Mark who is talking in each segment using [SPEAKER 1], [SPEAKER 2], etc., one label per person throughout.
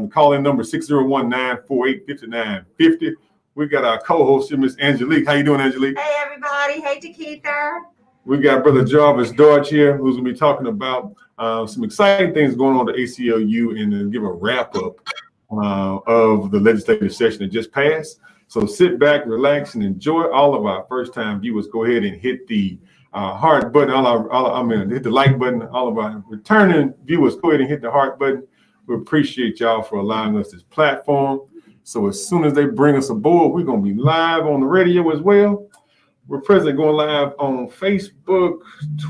[SPEAKER 1] Call in number 601-948-5950. We got our co-host here, Miss Angelique. How you doing, Angelique?
[SPEAKER 2] Hey, everybody. Hey, Dekeither.
[SPEAKER 1] We got Brother Jarvis Dodge here, who's going to be talking about some exciting things going on at the ACLU and then give a wrap-up of the legislative session that just passed. So sit back, relax, and enjoy. All of our first-time viewers, go ahead and hit the heart button. Hit the like button. All of our returning viewers, go ahead and hit the heart button. We appreciate y'all for allowing us this platform. So as soon as they bring us aboard, we're going to be live on the radio as well. We're presently going live on Facebook,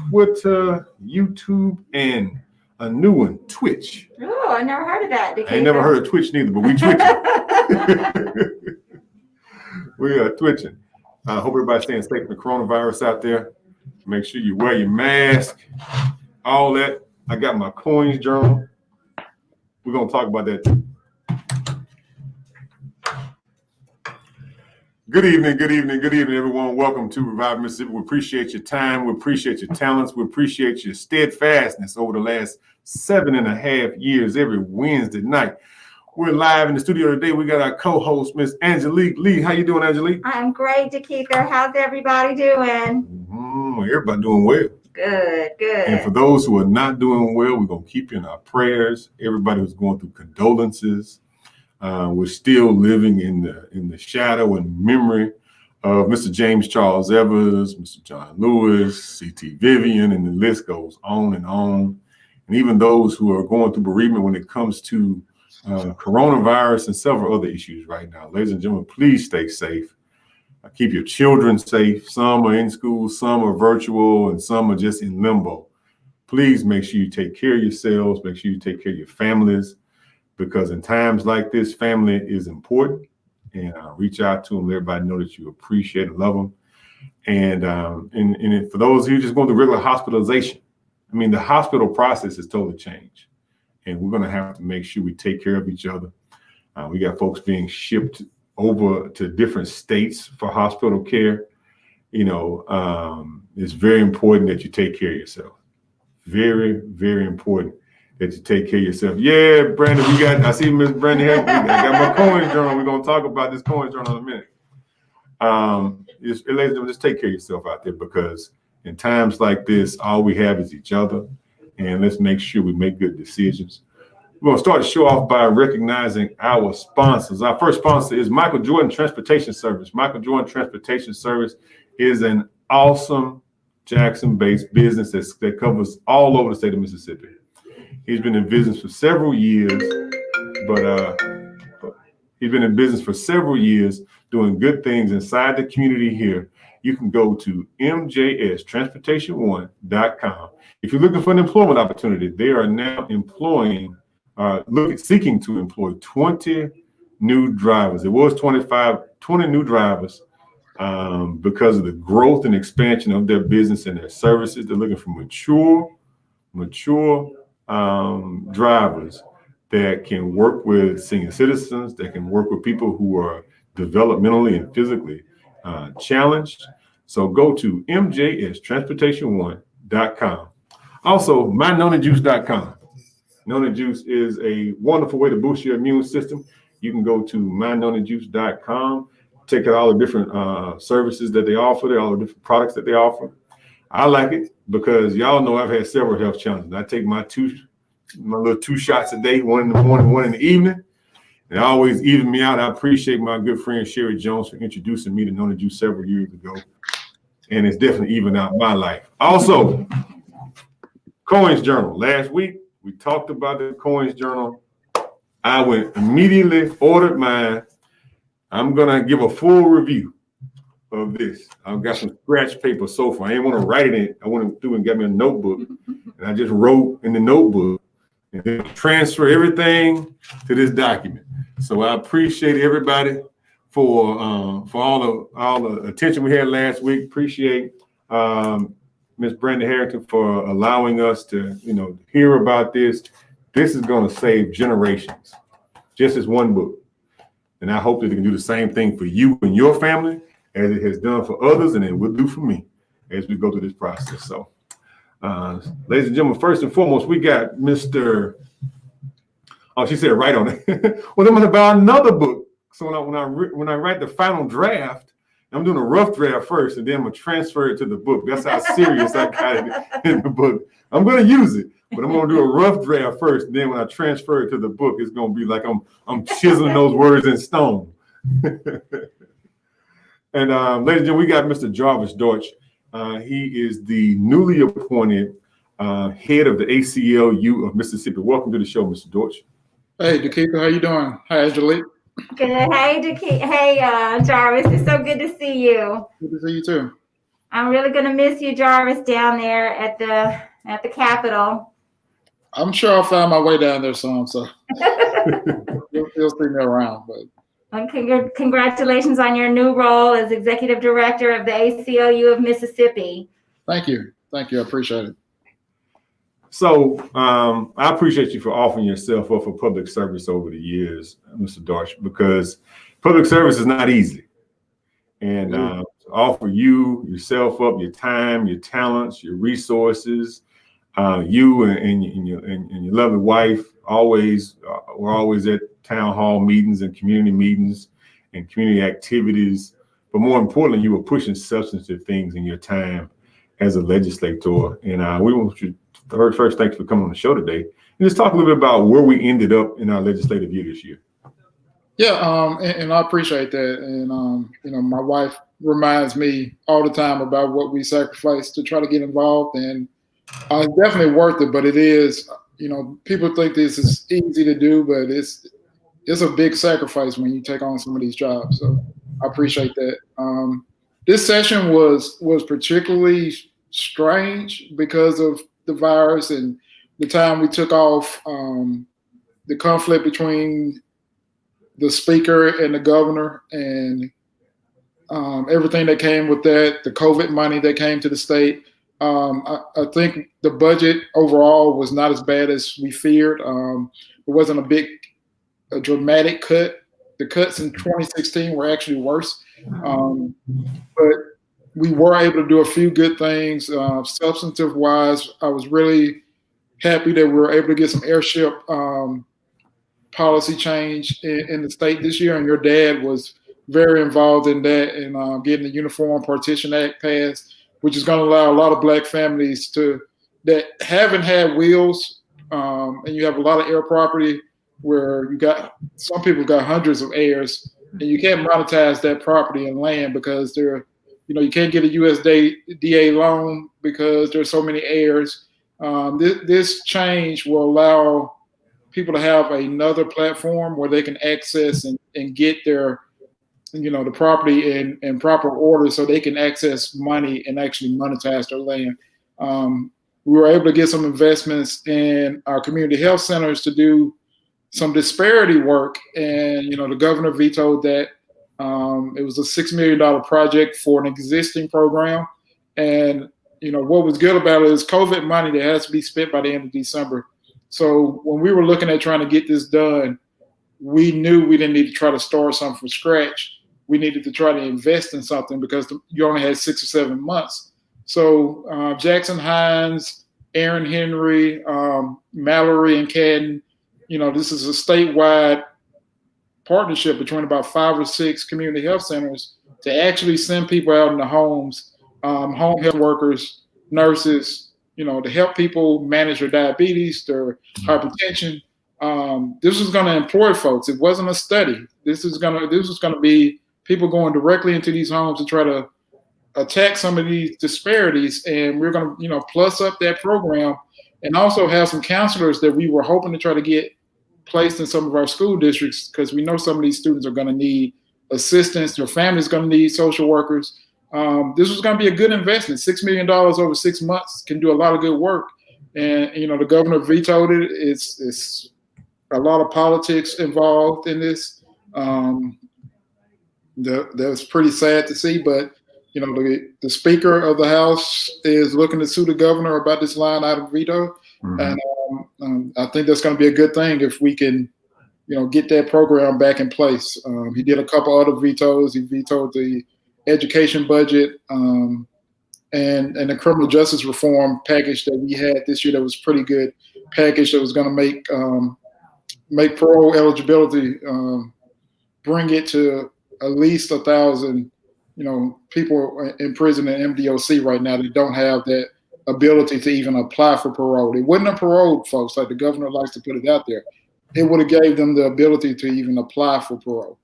[SPEAKER 1] Twitter, YouTube, and a new one, Twitch.
[SPEAKER 2] Oh, I never heard of that.
[SPEAKER 1] I ain't never heard of Twitch neither, but we twitching. We are twitching. I hope everybody's staying safe from the coronavirus out there. Make sure you wear your mask, all that. I got my coins journal. We're going to talk about that too. Good evening, everyone. Welcome to Revive Mississippi. We appreciate your time. We appreciate your talents. We appreciate your steadfastness over the last 7.5 years every Wednesday night. We're live in the studio today. We got our co-host, Miss Angelique Lee. How you doing, Angelique?
[SPEAKER 2] I'm great, Dekeither. How's everybody doing?
[SPEAKER 1] Everybody doing well.
[SPEAKER 2] Good.
[SPEAKER 1] And for those who are not doing well, we're going to keep you in our prayers. Everybody who's going through condolences. We're still living in the shadow and memory of Mr. James Charles Evers, Mr. John Lewis, C.T. Vivian, and the list goes on and on. And even those who are going through bereavement when it comes to coronavirus and several other issues right now. Ladies and gentlemen, please stay safe. Keep your children safe. Some are in school, some are virtual, and some are just in limbo. Please make sure you take care of yourselves. Make sure you take care of your families, because in times like this, family is important. And reach out to them. Let everybody know that you appreciate and love them. And for those of you just going through regular hospitalization, I mean, the hospital process has totally changed. And we're going to have to make sure we take care of each other. We got folks being shipped over to different states for hospital care. It's very important that you take care of yourself. Very, very important that you take care of yourself. Yeah, Brandon, I see Miss Brandon here. I got my coins journal. We're going to talk about this coins journal in a minute. Ladies and gentlemen, just take care of yourself out there, because in times like this, all we have is each other. And let's make sure we make good decisions. We're going to start the show off by recognizing our sponsors. Our first sponsor is Micheal Jordan Transportation Service. Micheal Jordan Transportation Service is an awesome Jackson-based business that covers all over the state of Mississippi. He's been in business for several years, doing good things inside the community here. You can go to mjstransportation1.com. If you're looking for an employment opportunity, they are now seeking to employ 20 new drivers. It was 20 new drivers because of the growth and expansion of their business and their services. They're looking for mature drivers that can work with senior citizens, that can work with people who are developmentally and physically challenged. So go to mjstransportation1.com. Also, mynonijuice.com. Noni Juice is a wonderful way to boost your immune system. You can go to mynonijuice.com, check out all the different services that they offer, all the different products that they offer. I like it because y'all know I've had several health challenges. I take my little 2 shots a day, one in the morning, one in the evening. It always even me out. I appreciate my good friend Sherry Jones for introducing me to Noni Juice several years ago. And it's definitely even out my life. Also, Coins Journal. Last week, we talked about the Coins Journal. I went immediately, ordered mine. I'm going to give a full review of this. I've got some scratch paper so far. I didn't want to write it in. I went through and got me a notebook. And I just wrote in the notebook and then transfer everything to this document. So I appreciate everybody for all the attention we had last week. Appreciate Ms. Brenda Harrington for allowing us to, hear about this. This is going to save generations, just as one book. And I hope that it can do the same thing for you and your family as it has done for others, and it will do for me as we go through this process. So, ladies and gentlemen, first and foremost, we got Mr. Oh, she said right on it. Well, I'm going to buy another book. So when I write the final draft, I'm doing a rough draft first, and then I'm going to transfer it to the book. That's how serious I got it in the book. I'm going to use it, but I'm going to do a rough draft first. And then when I transfer it to the book, it's going to be like I'm chiseling those words in stone. And ladies and gentlemen, we got Mr. Jarvis Deutsch. He is the newly appointed head of the ACLU of Mississippi. Welcome to the show, Mr. Deutsch.
[SPEAKER 3] Hey, DeKeitha, how you doing? Hi, Angelique.
[SPEAKER 2] Good. Hey, Jarvis. It's so good to see you.
[SPEAKER 3] Good to see you too.
[SPEAKER 2] I'm really gonna miss you, Jarvis, down there at the Capitol.
[SPEAKER 3] I'm sure I'll find my way down there some, so you'll see me around. But
[SPEAKER 2] Congratulations on your new role as executive director of the ACLU of Mississippi.
[SPEAKER 3] Thank you. I appreciate it.
[SPEAKER 1] So I appreciate you for offering yourself up for public service over the years, Mr. Deutsch, because public service is not easy. And to offer yourself up, your time, your talents, your resources, you and your lovely wife were always at town hall meetings and community activities. But more importantly, you were pushing substantive things in your time as a legislator. And we want you first, thanks for coming on the show today. And just talk a little bit about where we ended up in our legislative year this year.
[SPEAKER 3] Yeah, and I appreciate that. And my wife reminds me all the time about what we sacrificed to try to get involved, and it's definitely worth it. But it is, people think this is easy to do, but it's a big sacrifice when you take on some of these jobs. So I appreciate that. This session was particularly strange because of the virus and the time we took off, the conflict between the speaker and the governor, and everything that came with that, the COVID money that came to the state. I think the budget overall was not as bad as we feared. It wasn't a dramatic cut. The cuts in 2016 were actually worse. But we were able to do a few good things. Substantive wise, I was really happy that we were able to get some airship policy change in the state this year. And your dad was very involved in that and getting the Uniform Partition Act passed, which is going to allow a lot of Black families that haven't had wills, and you have a lot of air property where some people got hundreds of heirs, and you can't monetize that property and land because you can't get a USDA loan because there's so many heirs. This change will allow people to have another platform where they can access and get their, the property in proper order so they can access money and actually monetize their land. We were able to get some investments in our community health centers to do some disparity work, and the governor vetoed that. It was a $6 million project for an existing program, and what was good about it is COVID money that has to be spent by the end of December. So when we were looking at trying to get this done, we knew we didn't need to try to start something from scratch. We needed to try to invest in something because you only had 6 or 7 months. So Jackson Hines, Aaron Henry, Mallory, and Cadden, this is a statewide partnership between about 5 or 6 community health centers to actually send people out in the homes, home health workers, nurses, to help people manage their diabetes, their hypertension. This was going to employ folks. It wasn't a study. This was going to be people going directly into these homes to try to attack some of these disparities. And we're going to, plus up that program and also have some counselors that we were hoping to try to get placed in some of our school districts, because we know some of these students are going to need assistance. Their family's going to need social workers. This was going to be a good investment. $6 million over 6 months can do a lot of good work. And, the governor vetoed it. It's a lot of politics involved in this. That's pretty sad to see, but, the Speaker of the House is looking to sue the governor about this line item veto. Mm-hmm. And I think that's going to be a good thing if we can, get that program back in place. He did a couple other vetoes. He vetoed the education budget and the criminal justice reform package that we had this year. That was pretty good package that was going to make make parole eligibility, bring it to at least 1,000, people in prison and MDOC right now that don't have that ability to even apply for parole. They wouldn't have paroled folks, like the governor likes to put it out there. It would have gave them the ability to even apply for parole.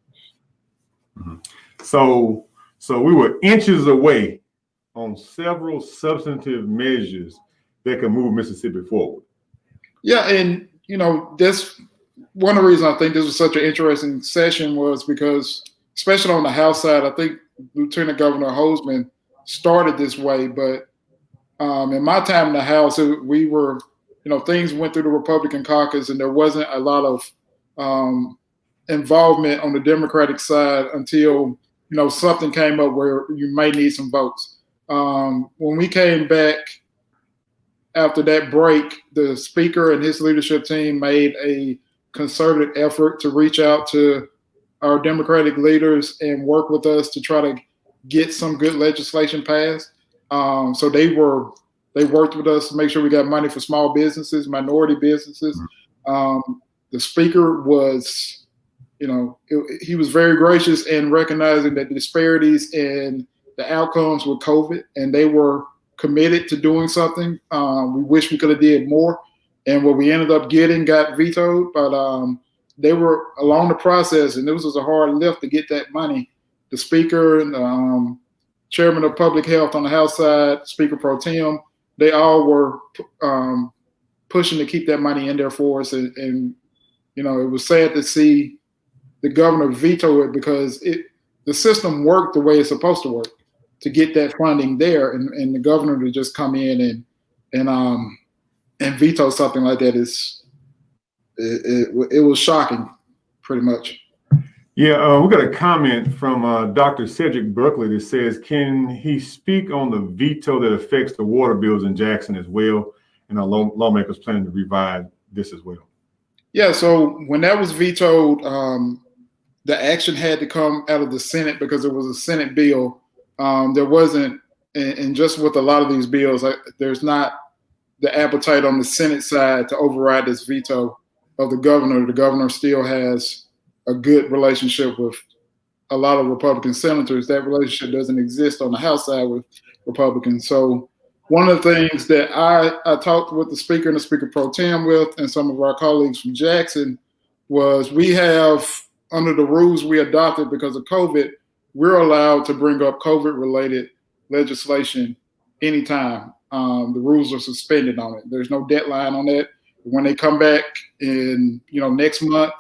[SPEAKER 1] Mm-hmm. So we were inches away on several substantive measures that could move Mississippi forward.
[SPEAKER 3] Yeah, and that's one of the reasons I think this was such an interesting session was because, especially on the House side, I think Lieutenant Governor Hoseman started this way, but in my time in the House, we were, things went through the Republican caucus, and there wasn't a lot of involvement on the Democratic side until something came up where you may need some votes. When we came back after that break, the Speaker and his leadership team made a concerted effort to reach out to our Democratic leaders and work with us to try to get some good legislation passed. So they worked with us to make sure we got money for small businesses, minority businesses. The Speaker was, he was very gracious in recognizing that the disparities in the outcomes with COVID, and they were committed to doing something. We wish we could have did more, and what we ended up getting got vetoed, but they were along the process, and this was a hard lift to get that money. The Speaker and Chairman of Public Health on the House side, Speaker Pro Tem, they all were pushing to keep that money in there for us, and it was sad to see the governor veto it because the system worked the way it's supposed to work to get that funding there, and the governor to just come in and veto something like that it was shocking, pretty much.
[SPEAKER 1] Yeah, we got a comment from Dr. Cedric Berkeley that says, can he speak on the veto that affects the water bills in Jackson as well? And our lawmakers planning to revise this as well. Yeah,
[SPEAKER 3] so when that was vetoed, the action had to come out of the Senate because it was a Senate bill. There wasn't, and just with a lot of these bills, there's not the appetite on the Senate side to override this veto of the governor. The governor still has a good relationship with a lot of Republican senators. That relationship doesn't exist on the House side with Republicans. So one of the things that I talked with the Speaker and the Speaker Pro Tem with and some of our colleagues from Jackson was we have, under the rules we adopted because of COVID, we're allowed to bring up COVID-related legislation anytime. The rules are suspended on it. There's no deadline on that. When they come back in, next month,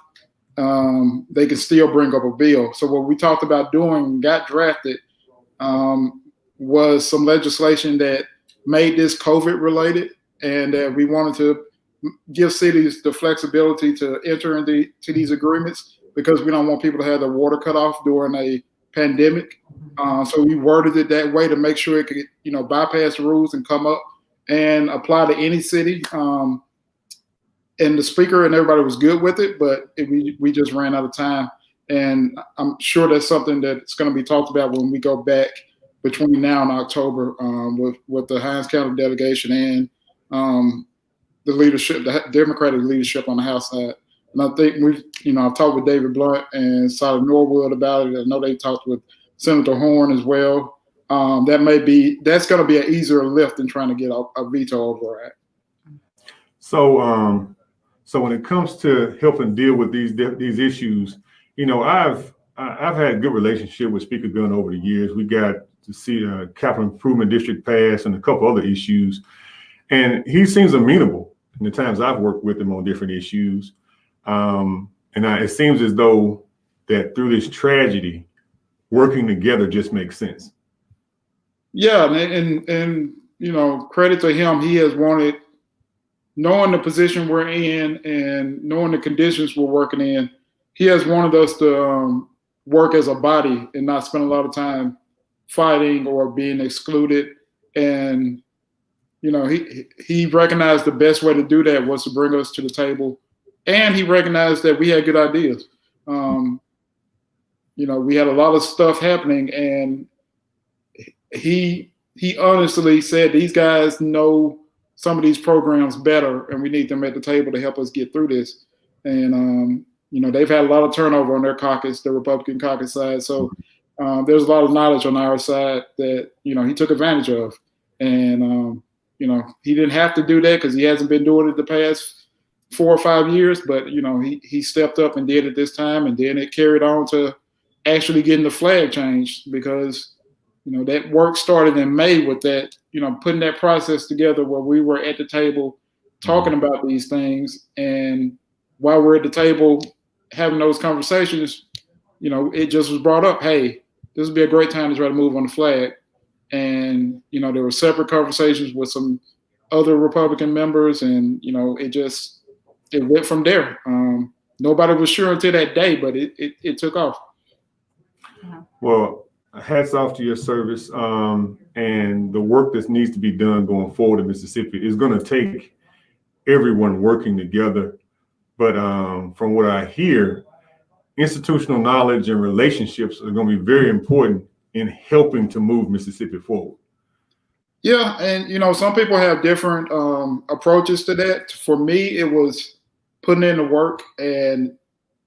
[SPEAKER 3] they can still bring up a bill. So what we talked about doing, got drafted, was some legislation that made this COVID related, and that we wanted to give cities the flexibility to enter into these agreements because we don't want people to have their water cut off during a pandemic. So we worded it that way to make sure it could, bypass the rules and come up and apply to any city. And the Speaker and everybody was good with it, but we just ran out of time. And I'm sure that's something that's going to be talked about when we go back between now and October with the Hinds County delegation and the leadership, the Democratic leadership on the House side. And I think I've talked with David Blunt and Sally Norwood about it. I know they talked with Senator Horn as well. That's going to be an easier lift than trying to get a veto override.
[SPEAKER 1] So when it comes to helping deal with these issues, I've had a good relationship with Speaker Gunn over the years. We got to see a capital improvement district pass and a couple other issues, and he seems amenable in the times I've worked with him on different issues. It seems as though that through this tragedy, working together just makes sense.
[SPEAKER 3] Yeah, and credit to him, he has wanted, knowing the position we're in and knowing the conditions we're working in, he has wanted us to work as a body and not spend a lot of time fighting or being excluded. And, he recognized the best way to do that was to bring us to the table. And he recognized that we had good ideas. We had a lot of stuff happening, and he honestly said, these guys know some of these programs better, and we need them at the table to help us get through this. and they've had a lot of turnover on their caucus, the Republican caucus side. So there's a lot of knowledge on our side that he took advantage of, and he didn't have to do that because he hasn't been doing it the past 4 or 5 years. But he stepped up and did it this time, and then it carried on to actually getting the flag changed because that work started in May with that, putting that process together where we were at the table talking about these things. And while we're at the table having those conversations, it just was brought up, hey, this would be a great time to try to move on the flag. And, there were separate conversations with some other Republican members, and, it went from there. Nobody was sure until that day, but it took off.
[SPEAKER 1] Well, hats off to your service and the work that needs to be done going forward in Mississippi is going to take everyone working together. But from what I hear, institutional knowledge and relationships are going to be very important in helping to move Mississippi forward.
[SPEAKER 3] Yeah, and some people have different approaches to that. For me, it was putting in the work and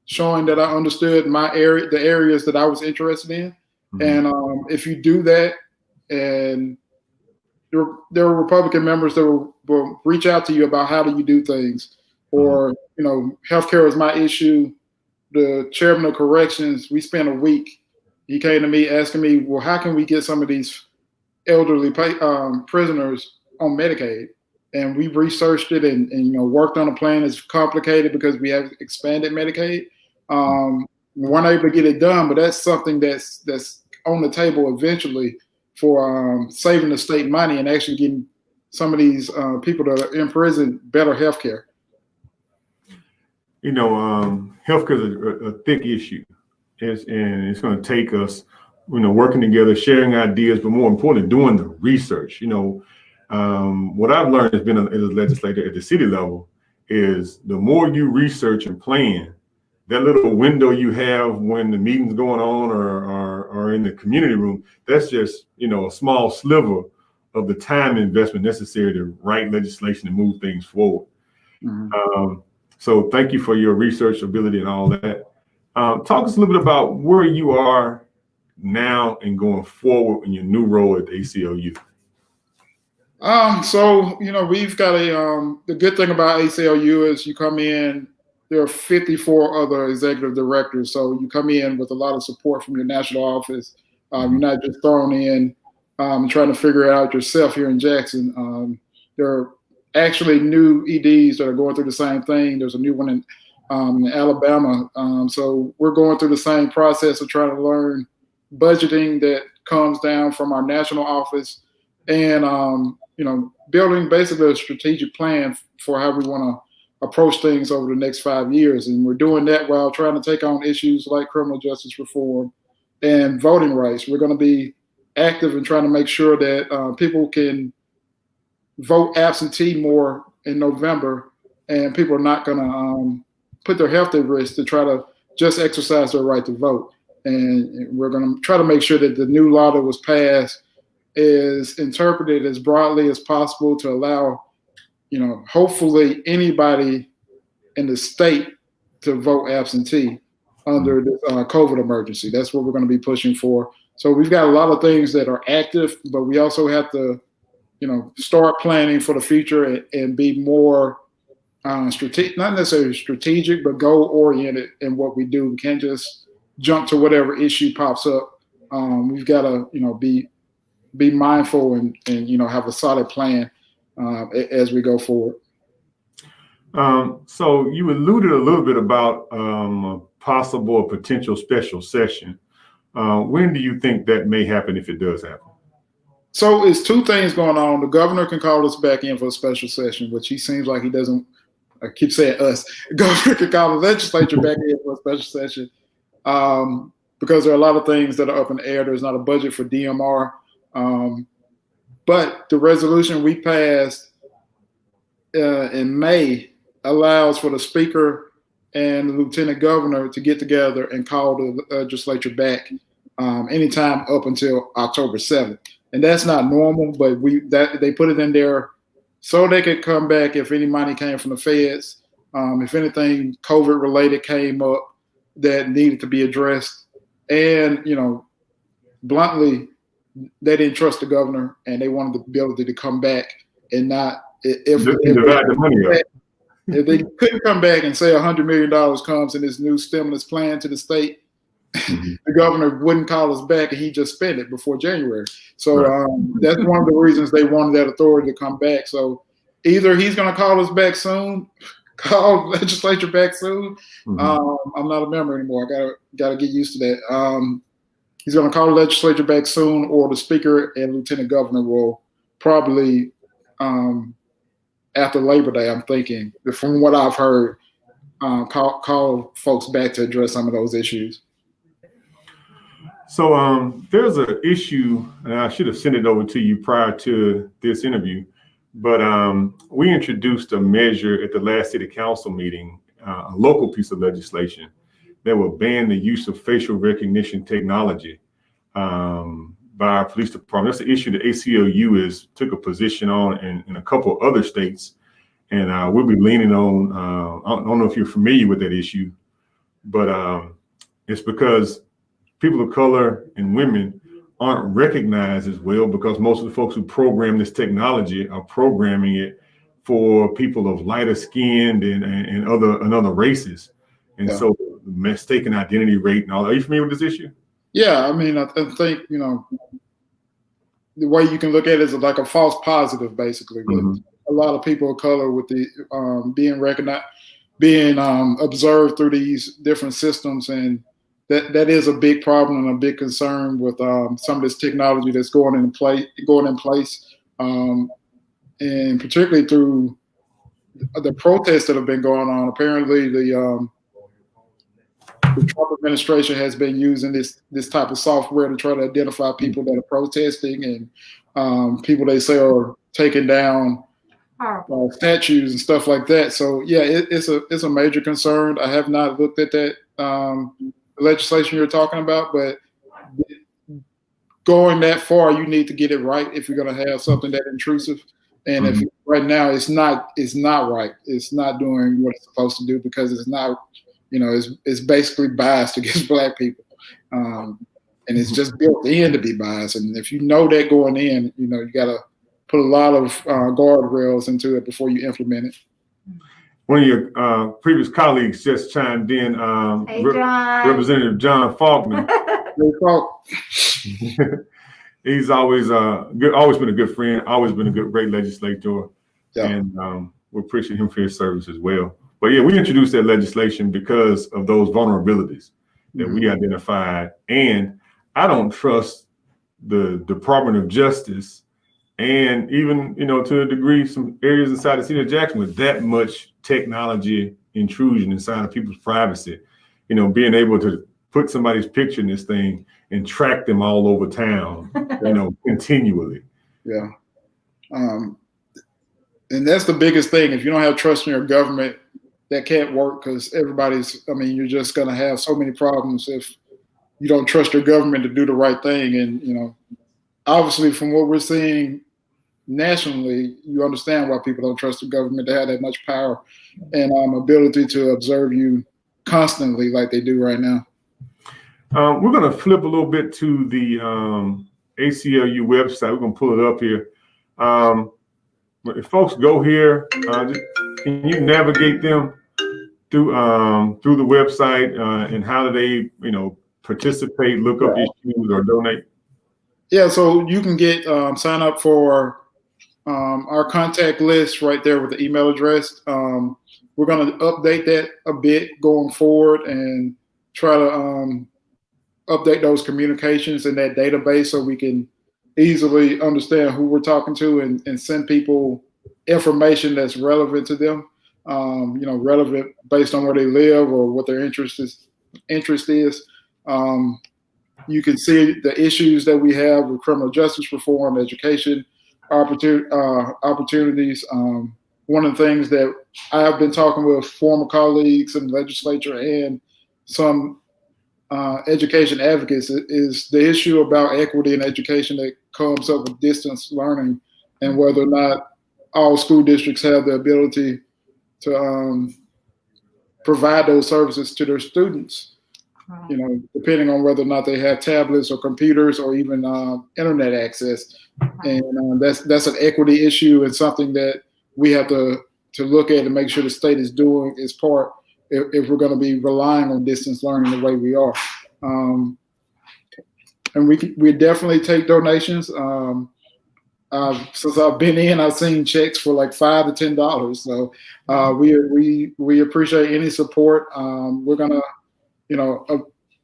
[SPEAKER 3] showing that I understood my area, the areas that I was interested in. And if you do that, and there are Republican members that will reach out to you about how do you do things, or healthcare is my issue. The chairman of corrections, we spent a week. He came to me asking me, well, how can we get some of these elderly prisoners on Medicaid? And we researched it and worked on a plan. It's complicated because we have expanded Medicaid. We weren't able to get it done, but that's something that's on the table eventually for saving the state money and actually getting some of these people that are in prison better health care.
[SPEAKER 1] Healthcare is a thick issue, and it's going to take us, working together, sharing ideas, but more importantly, doing the research. What I've learned as being a legislator at the city level is the more you research and plan, that little window you have when the meeting's going on or in the community room, that's just, a small sliver of the time investment necessary to write legislation and move things forward. So thank you for your research ability and all that. Talk us a little bit about where you are now and going forward in your new role at the ACLU.
[SPEAKER 3] So we've got the good thing about ACLU is you come in, there are 54 other executive directors. So you come in with a lot of support from your national office. You're not just thrown in trying to figure it out yourself here in Jackson. There are actually new EDs that are going through the same thing. There's a new one in Alabama. So we're going through the same process of trying to learn budgeting that comes down from our national office and, building basically a strategic plan for how we want to approach things over the next 5 years. And we're doing that while trying to take on issues like criminal justice reform and voting rights. We're going to be active in trying to make sure that people can vote absentee more in November, and people are not going to put their health at risk to try to just exercise their right to vote. And we're going to try to make sure that the new law that was passed is interpreted as broadly as possible to allow, hopefully anybody in the state to vote absentee under this COVID emergency. That's what we're going to be pushing for. So we've got a lot of things that are active, but we also have to, start planning for the future and be more strategic, not necessarily strategic, but goal-oriented in what we do. We can't just jump to whatever issue pops up. We've got to, be mindful and have a solid plan as we go forward.
[SPEAKER 1] So you alluded a little bit about a possible or potential special session. When do you think that may happen if it does happen?
[SPEAKER 3] So it's two things going on. The governor can call us back in for a special session, which he seems like he doesn't. I keep saying us. The governor can call the legislature back in for a special session because there are a lot of things that are up in the air. There's not a budget for DMR. But the resolution we passed in May allows for the speaker and the lieutenant governor to get together and call the legislature back anytime up until October 7th. And that's not normal, but they put it in there so they could come back if any money came from the feds if anything COVID related came up that needed to be addressed. And, bluntly, they didn't trust the governor and they wanted the ability to come back and not, if
[SPEAKER 1] divide the money up.
[SPEAKER 3] if they couldn't come back and say $100 million comes in this new stimulus plan to the state, the governor wouldn't call us back and he just spent it before January. So that's one of the reasons they wanted that authority to come back. So either he's going to call us back soon, call legislature back soon. I'm not a member anymore. I gotta get used to that. He's going to call the legislature back soon, or the speaker and lieutenant governor will probably after Labor Day, I'm thinking, from what I've heard, call folks back to address some of those issues.
[SPEAKER 1] So there's an issue, and I should have sent it over to you prior to this interview, but we introduced a measure at the last city council meeting, a local piece of legislation that will ban the use of facial recognition technology by our police department. That's the issue that ACLU took a position on in a couple of other states. And we'll be leaning on, I don't know if you're familiar with that issue, but it's because people of color and women aren't recognized as well, because most of the folks who program this technology are programming it for people of lighter skinned and other races. And so mistaken identity rate and all that. Are you familiar with this issue?
[SPEAKER 3] Yeah, I mean, I think, the way you can look at it is like a false positive, basically, with a lot of people of color with the being recognized, being observed through these different systems. And that is a big problem and a big concern with some of this technology that's going in place, and particularly through the protests that have been going on. Apparently, the Trump administration has been using this type of software to try to identify people that are protesting and people they say are taking down statues and stuff like that. So yeah, it's a major concern. I have not looked at that legislation you're talking about, but going that far, you need to get it right if you're going to have something that intrusive. And if right now it's not right, it's not doing what it's supposed to do, because it's not. It's basically biased against Black people. And it's just built in to be biased. And if you know that going in, you got to put a lot of guardrails into it before you implement it.
[SPEAKER 1] One of your previous colleagues just chimed in,
[SPEAKER 2] Hey, John.
[SPEAKER 1] Representative John Faulkner. He's always been a good friend, always been a great legislator. Yeah. And we appreciate him for his service as well. But yeah, we introduced that legislation because of those vulnerabilities that we identified. And I don't trust the Department of Justice, and even, to a degree, some areas inside the city of Jackson with that much technology intrusion inside of people's privacy. Being able to put somebody's picture in this thing and track them all over town, continually. Yeah.
[SPEAKER 3] And that's the biggest thing. If you don't have trust in your government, that can't work, because you're just going to have so many problems if you don't trust your government to do the right thing. And, obviously from what we're seeing nationally, you understand why people don't trust the government to have that much power and ability to observe you constantly like they do right now.
[SPEAKER 1] We're going to flip a little bit to the ACLU website. We're going to pull it up here. If folks go here, can you navigate them through the website, and how do they, participate, look up issues, or donate?
[SPEAKER 3] Yeah, so you can get sign up for our contact list right there with the email address. We're going to update that a bit going forward and try to update those communications in that database so we can easily understand who we're talking to and send people information that's relevant to them, relevant based on where they live or what their interest is. You can see the issues that we have with criminal justice reform, education opportunities. One of the things that I have been talking with former colleagues in the legislature and some education advocates is the issue about equity in education that comes up with distance learning, and whether or not all school districts have the ability to provide those services to their students,
[SPEAKER 2] Right.
[SPEAKER 3] you know, depending on whether or not they have tablets or computers or even internet access. And that's an equity issue and something that we have to look at and make sure the state is doing its part if we're going to be relying on distance learning the way we are. And we definitely take donations. Since I've been in, I've seen checks for like $5 to $10. So we appreciate any support. We're gonna, you know,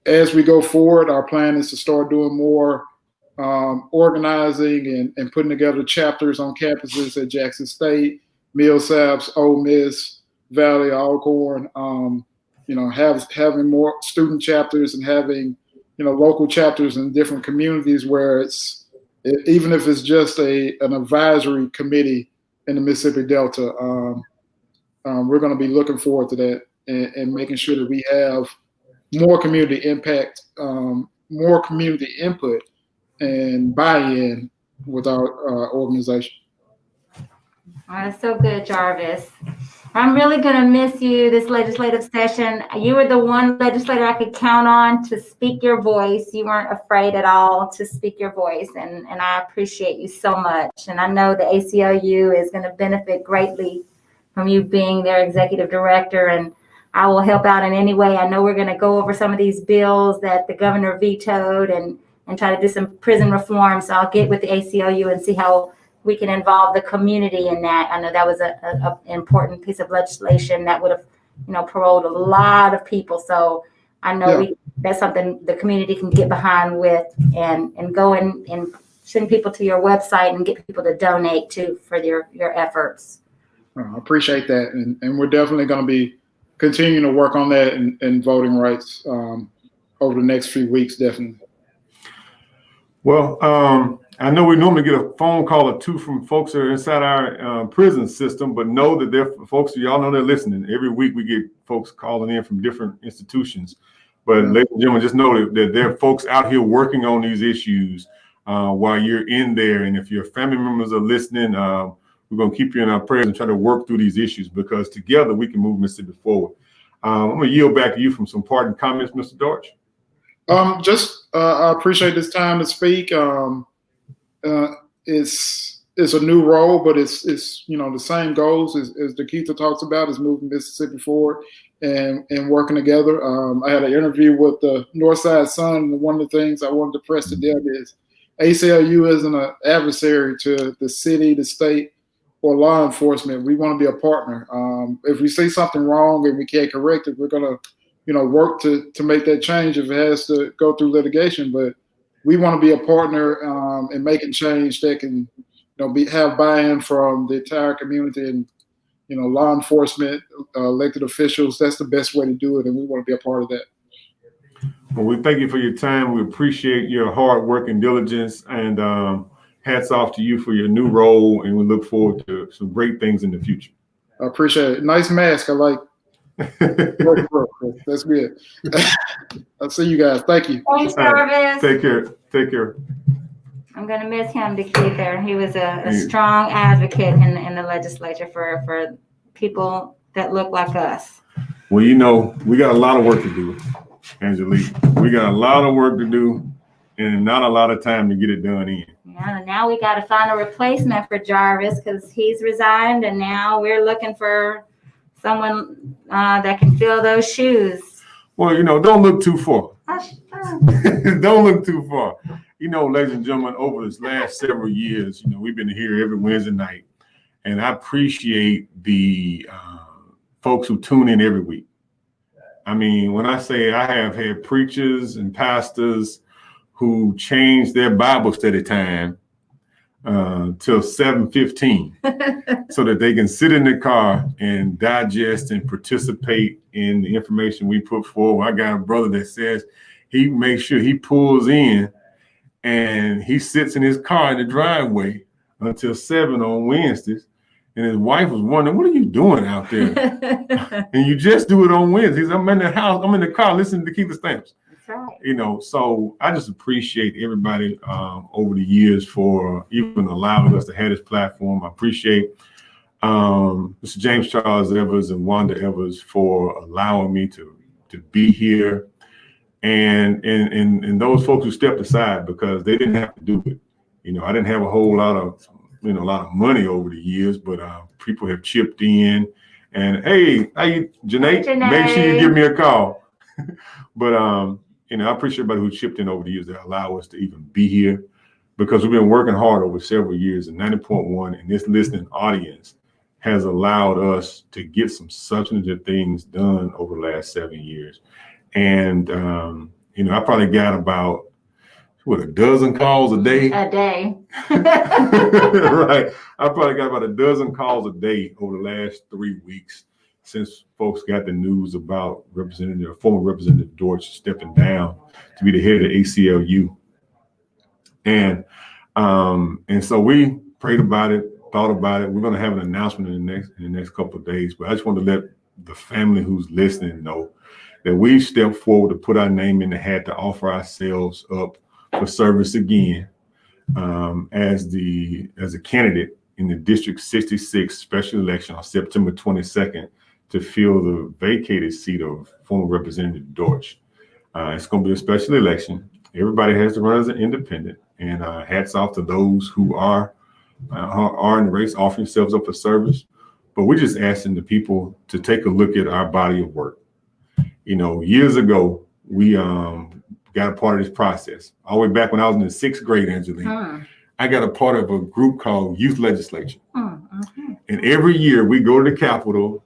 [SPEAKER 3] as we go forward, our plan is to start doing more organizing and putting together chapters on campuses at Jackson State, Millsaps, Ole Miss, Valley, Alcorn. You know, having more student chapters and having, you know, local chapters in different communities where even if it's just an advisory committee in the Mississippi Delta. We're going to be looking forward to that and making sure that we have more community impact, more community input and buy-in with our organization.
[SPEAKER 2] That's so good, Jarvis. I'm really going to miss you this legislative session. You were the one legislator I could count on to speak your voice. You weren't afraid at all to speak your voice, and I appreciate you so much. And I know the ACLU is going to benefit greatly from you being their executive director, and I will help out in any way. I know we're going to go over some of these bills that the governor vetoed and try to do some prison reform. So I'll get with the ACLU and see how we can involve the community in that. I know that was an important piece of legislation that would have, you know, paroled a lot of people. So I know that's something the community can get behind with and go and send people to your website and get people to donate too for your efforts.
[SPEAKER 3] I appreciate that. And we're definitely going to be continuing to work on that and voting rights over the next few weeks, definitely.
[SPEAKER 1] Well, I know we normally get a phone call or two from folks that are inside our prison system, but know that they're folks, y'all know they're listening. Every week we get folks calling in from different institutions. But ladies and gentlemen, just know that there are folks out here working on these issues while you're in there. And if your family members are listening, we're going to keep you in our prayers and try to work through these issues because together we can move Mississippi forward. I'm going to yield back to you from some parting comments, Mr. Dortch. I appreciate this time to speak. It's a new role, but it's you know, the same goals as Dakita talks about, is moving Mississippi forward and working together. I had an interview with the Northside Sun, and one of the things I wanted to press to them is ACLU isn't an adversary to the city, the state, or law enforcement. We want to be a partner. If we see something wrong and we can't correct it, we're gonna, you know, work to make that change if it has to go through litigation. But we want to be a partner in making change that can, you know, have buy-in from the entire community and, you know, law enforcement, elected officials. That's the best way to do it, and we want to be a part of that. Well, we thank you for your time. We appreciate your hard work and diligence, and hats off to you for your new role, and we look forward to some great things in the future.
[SPEAKER 3] I appreciate it. Nice mask. I like. That's good. I'll see you guys. Thank you.
[SPEAKER 2] Thanks, Jarvis.
[SPEAKER 1] Take care. Take care.
[SPEAKER 2] I'm going to miss him, Dakita. He was a strong advocate in the legislature for people that look like us.
[SPEAKER 1] Well, you know, we got a lot of work to do, Angelique. We got a lot of work to do and not a lot of time to get it done in.
[SPEAKER 2] Yeah, now we got to find a replacement for Jarvis because he's resigned, and now we're looking for someone that can fill those shoes.
[SPEAKER 1] Well, you know, don't look too far. Don't look too far. You know, ladies and gentlemen, over this last several years, you know, we've been here every Wednesday night, and I appreciate the folks who tune in every week. I mean, when I say I have had preachers and pastors who changed their Bible study time till 7:15 so that they can sit in the car and digest and participate in the information we put forward. I got a brother that says he makes sure he pulls in and he sits in his car in the driveway until 7 on Wednesdays. And his wife was wondering, what are you doing out there? And you just do it on Wednesdays. I'm in the house, I'm in the car listening to Keep the Stamps.
[SPEAKER 2] Right.
[SPEAKER 1] You know, so I just appreciate everybody over the years for even allowing us to have this platform. I appreciate Mr. James Charles Evers and Wanda Evers for allowing me to be here, and those folks who stepped aside because they didn't have to do it. I didn't have a whole lot of money over the years, but people have chipped in. And hey, Janae, make sure you give me a call. But I appreciate everybody who chipped in over the years that allow us to even be here, because we've been working hard over several years, and 90.1 and this listening audience has allowed us to get some substantive things done over the last 7 years. And I probably got about a dozen calls a day.
[SPEAKER 2] A day.
[SPEAKER 1] Right. I probably got about a dozen calls a day over the last 3 weeks since folks got the news about former Representative Deutsch stepping down to be the head of the ACLU. And so we prayed about it, thought about it. We're going to have an announcement in the next couple of days, but I just want to let the family who's listening know that we stepped forward to put our name in the hat to offer ourselves up for service again as a candidate in the District 66 special election on September 22nd to fill the vacated seat of former Representative Deutsch. It's going to be a special election. Everybody has to run as an independent, and hats off to those who are in the race, offering themselves up for service. But we're just asking the people to take a look at our body of work. Years ago, we got a part of this process. All the way back when I was in the 6th grade, Angelique, I got a part of a group called Youth Legislature. And every year we go to the Capitol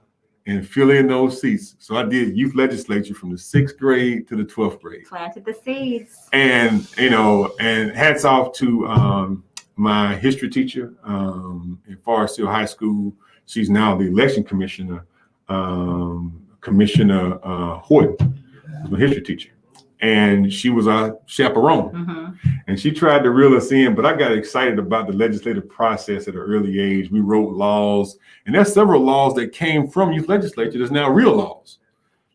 [SPEAKER 1] and fill in those seats. So I did Youth Legislature from the 6th grade to the 12th grade.
[SPEAKER 2] Planted the seeds.
[SPEAKER 1] And, and hats off to my history teacher in Forest Hill High School. She's now the election commissioner, Commissioner Horton, my history teacher. And she was our chaperone. And she tried to reel us in, but I got excited about the legislative process at an early age. We wrote laws, and there's several laws that came from youth legislature that's now real laws.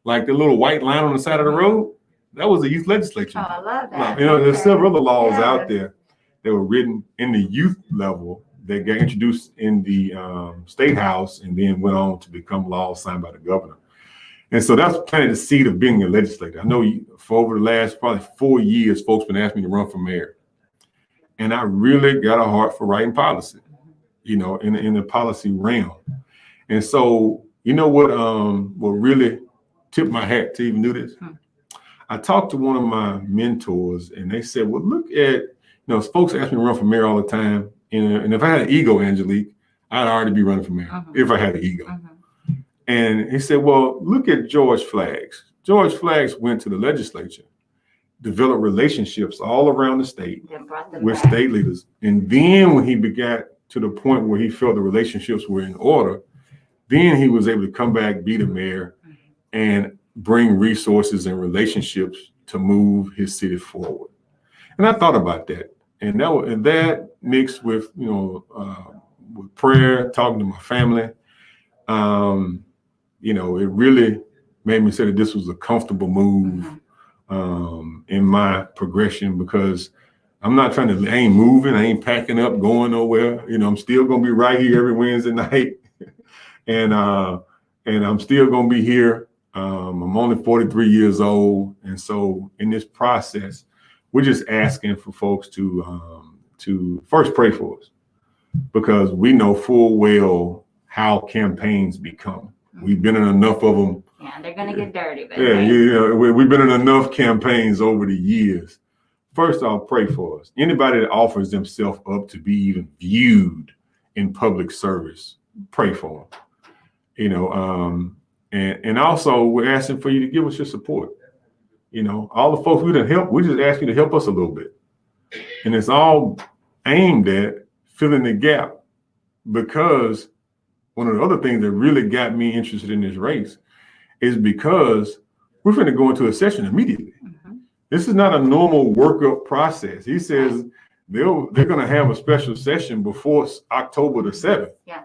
[SPEAKER 1] Like the little white line on the side of the road, that was a youth legislature.
[SPEAKER 2] Oh, I love that.
[SPEAKER 1] There's several other laws out there that were written in the youth level that got introduced in the State House and then went on to become laws signed by the governor. And so that's planted the seed of being a legislator. I know for over the last probably 4 years, folks been asking me to run for mayor. And I really got a heart for writing policy, in the policy realm. And so, what really tipped my hat to even do this? I talked to one of my mentors, and they said, well, look at, folks ask me to run for mayor all the time. And if I had an ego, Angelique, I'd already be running for mayor if I had an ego. And he said, well, look at George Flaggs. George Flaggs went to the legislature, developed relationships all around the state with state leaders. And then when he got to the point where he felt the relationships were in order, then he was able to come back, be the mayor, and bring resources and relationships to move his city forward. And I thought about that. And that mixed with, with prayer, talking to my family, it really made me say that this was a comfortable move in my progression, because I ain't moving, I ain't packing up, going nowhere. I'm still gonna be right here every Wednesday night, and I'm still gonna be here. I'm only 43 years old, and so in this process, we're just asking for folks to first pray for us, because we know full well how campaigns become. We've been in enough of them.
[SPEAKER 2] Yeah, they're going to get dirty. But
[SPEAKER 1] We've been in enough campaigns over the years. First off, pray for us. Anybody that offers themselves up to be even viewed in public service, pray for them. And also we're asking for you to give us your support. All the folks we done help, we just ask you to help us a little bit. And it's all aimed at filling the gap, because one of the other things that really got me interested in this race is because we're going to go into a session immediately. This is not a normal workup process. He says they're going to have a special session before October the 7th.
[SPEAKER 2] Yeah.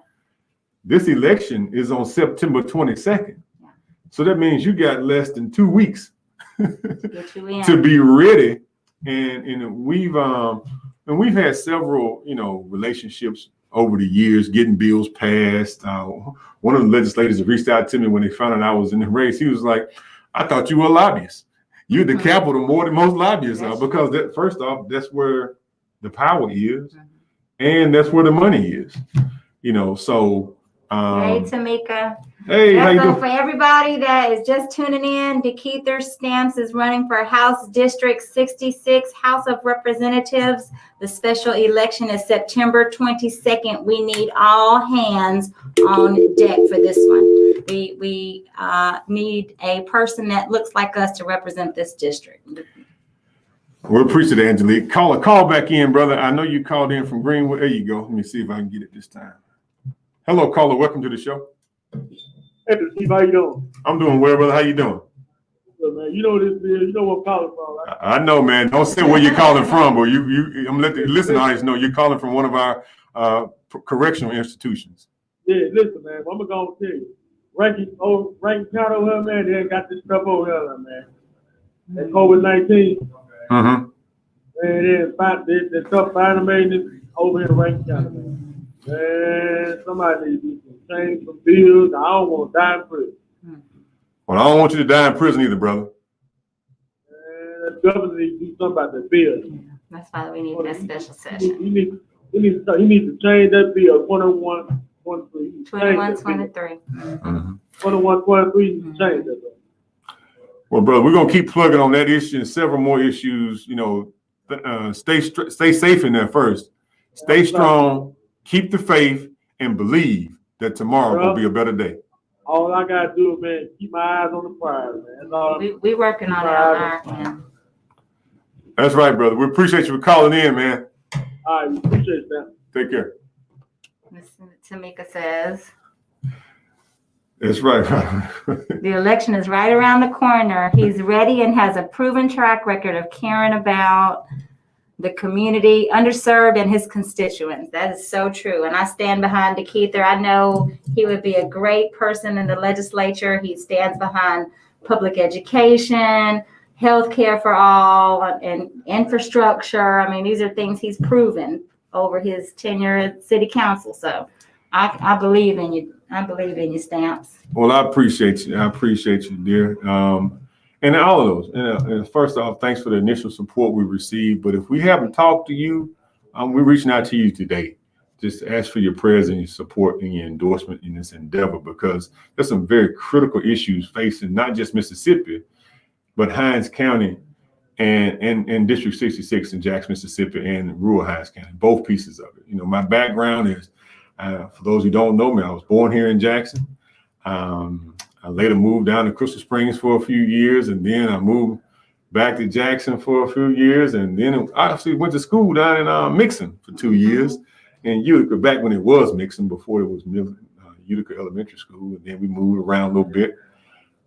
[SPEAKER 1] This election is on September 22nd.
[SPEAKER 2] Yeah.
[SPEAKER 1] So that means you got less than 2 weeks
[SPEAKER 2] Get you in.
[SPEAKER 1] to be ready. And we've had several, relationships over the years, getting bills passed. One of the legislators that reached out to me when they found out I was in the race. He was like, "I thought you were a lobbyist. You're the capital more than most lobbyists are, because that, first off, that's where the power is, and that's where the money is. You know, so."
[SPEAKER 2] Hey, Tamika.
[SPEAKER 1] Hey, how you
[SPEAKER 2] So
[SPEAKER 1] doing?
[SPEAKER 2] for everybody that is just tuning in, DeKeither Stamps is running for House District 66, House of Representatives. The special election is September 22nd. We need all hands on deck for this one. We need a person that looks like us to represent this district.
[SPEAKER 1] We appreciate it, Angelique. Call back in, brother. I know you called in from Greenwood. There you go. Let me see if I can get it this time. Hello, caller. Welcome to the show.
[SPEAKER 4] Hey, Steve, how you doing?
[SPEAKER 1] I'm doing well, brother. How you doing?
[SPEAKER 4] Good, man. You know this is, you know where I'm calling from, right?
[SPEAKER 1] I know, man. Don't say where you're calling from, but I'm gonna let the listening audience know you're calling from one of our correctional institutions.
[SPEAKER 4] Yeah, listen, man. I'm gonna go tell you. Rankin County over here, man, they ain't got this stuff over here, man. That COVID-19.
[SPEAKER 1] Mm-hmm.
[SPEAKER 4] Man, they stuff final maintenance over here in Rankin County, man. Man, somebody needs to change some bills. I don't want to die in prison.
[SPEAKER 1] Well, I don't want you to die in prison either, brother.
[SPEAKER 4] Man, the government needs to do something about the bills.
[SPEAKER 2] That's why we need that special session.
[SPEAKER 4] He needs to change that bill 21-23.
[SPEAKER 2] 21-23.
[SPEAKER 4] 21-23, change that.
[SPEAKER 1] Well, brother, we're gonna keep plugging on that issue and several more issues. You know, stay safe in there first. Stay strong. Keep the faith and believe that tomorrow will be a better day.
[SPEAKER 4] All I gotta do, man, keep my eyes on the prize, man. That's all.
[SPEAKER 2] We working on it on our end.
[SPEAKER 1] That's right, brother. We appreciate you for calling in, man.
[SPEAKER 4] All right, appreciate that.
[SPEAKER 1] Take care.
[SPEAKER 2] Miss Tamika says,
[SPEAKER 1] That's right.
[SPEAKER 2] the election is right around the corner. He's ready and has a proven track record of caring about the community, underserved, and his constituents. That is so true. And I stand behind DeKeither. I know he would be a great person in the legislature. He stands behind public education, healthcare for all, and infrastructure. I mean, these are things he's proven over his tenure at city council. So I believe in you. I believe in you, Stamps.
[SPEAKER 1] Well, I appreciate you. I appreciate you, dear. And all of those. And first off, thanks for the initial support we received. But if we haven't talked to you, we're reaching out to you today. Just ask for your prayers and your support and your endorsement in this endeavor, because there's some very critical issues facing not just Mississippi, but Hinds County and District 66 in Jackson, Mississippi, and rural Hinds County, both pieces of it. You know, my background is, for those who don't know me, I was born here in Jackson. I later moved down to Crystal Springs for a few years, and then I moved back to Jackson for a few years, and then I actually went to school down in Mixon for 2 years in Utica, back when it was Mixon, before it was Utica Elementary School, and then we moved around a little bit.